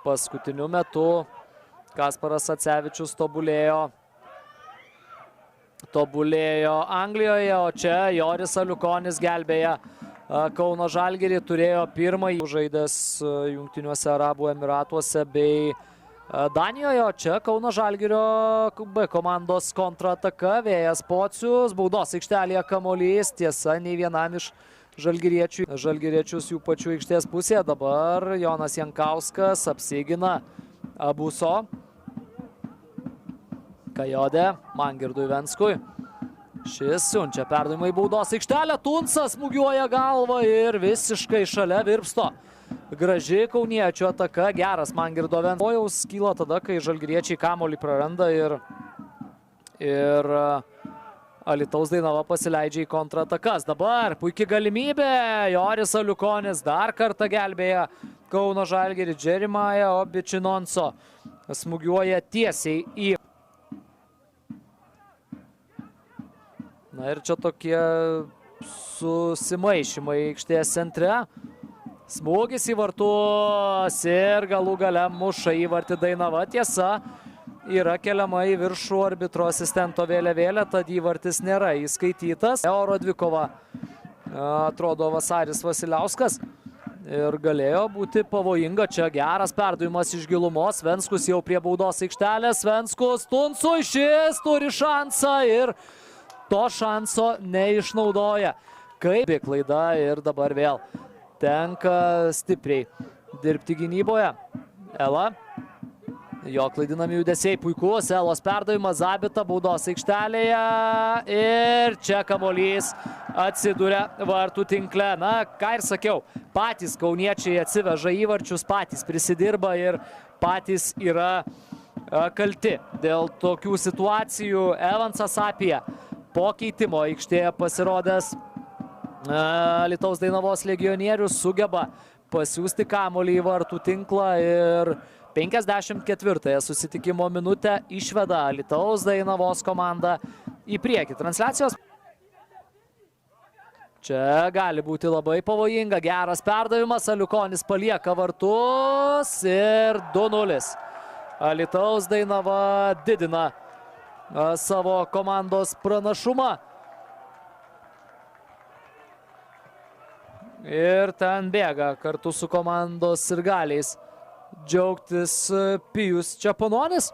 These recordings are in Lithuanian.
Paskutiniu metu Kasparas Acevičius tobulėjo Anglijoje, o čia Joris Aliukonis gelbėja Kauno Žalgirį, turėjo pirmąjį žaidęs Jungtiniuose Arabų Emyratuose bei Danijoje, o čia Kauno Žalgirio B komandos kontrataka, Vėjas Pocius, baudos aikštelėje kamuolys, tiesa, nei vienam iš žalgiriečius jų pačių aikštės pusėje. Dabar Jonas Jankauskas apsigina Abuso. Kajodė Mangirdui Venskui. Šis siunčia perdavimą į baudos aikštelę. Tunsas smūgiuoja galvą ir visiškai šalia virpsto. Graži kauniečių ataka, geras Mangirdo Vensko. Pojaus kyla tada, kai žalgiriečiai kamuolį praranda ir Alytaus Dainava pasileidžia į kontratakas. Dabar puikia galimybė. Joris Aliukonis dar kartą gelbėja Kauno Žalgirį. Džerimaja Običinonso smūgiuoja tiesiai į. Na ir čia tokie susimaišymai aikštės centre. Smūgis į vartus ir galų gale muša įvartį Dainava. Tiesa, yra keliama į viršų arbitro asistento vėliavėlė, tad įvartis nėra įskaitytas. Euro dvikova atrodo Vasaris Vasiliauskas ir galėjo būti pavojinga. Čia geras perdavimas iš gilumos. Venskus jau prie baudos aikštelės. Venskus Tunsui, šis turi šansą ir to šanso neišnaudoja. Kaip klaida ir dabar vėl tenka stipriai dirbti gynyboje. Ela. Jo klaidinami judesiai puikus. Elos perdavimas, Zabita baudos aikštelėje ir čia kamuolys atsiduria vartų tinkle. Na, ką ir sakiau, patys kauniečiai atsiveža įvarčius, patys prisidirba ir patys yra kalti dėl tokių situacijų. Evansas Apija po keitimo aikštėje pasirodęs Alytaus Dainavos legionierius sugeba pasiųsti kamuolį į vartų tinklą ir 54-ąją susitikimo minutę išveda Alytaus Dainavos komandą į priekį. Transliacijos. Čia gali būti labai pavojinga. Geras perdavimas. Aliukonis palieka vartus ir 2-0. Alytaus Dainava didina savo komandos pranašumą. Ir ten bėga kartu su komandos sirgaliais džiaugtis Pijus Čepononis.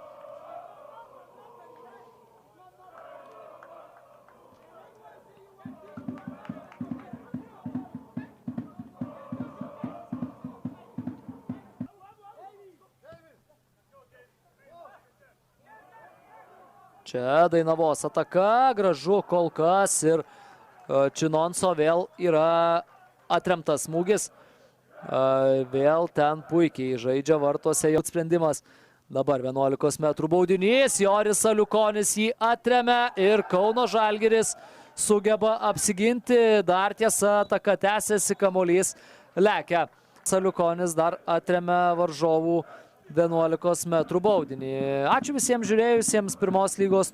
Čia Dainavos ataka, gražu kol kas ir Činonso vėl yra atremtas smūgis. Vėl ten puikiai žaidžia vartuose jo sprendimas. Dabar 11 metrų baudinys, Joris Aliukonis jį atremia ir Kauno Žalgiris sugeba apsiginti. Dar tiesa, ataka tęsiasi, kamuolys lekia. Aliukonis dar atremia varžovų 11 metrų baudinį. Ačiū visiems žiūrėjusiems pirmos lygos turų.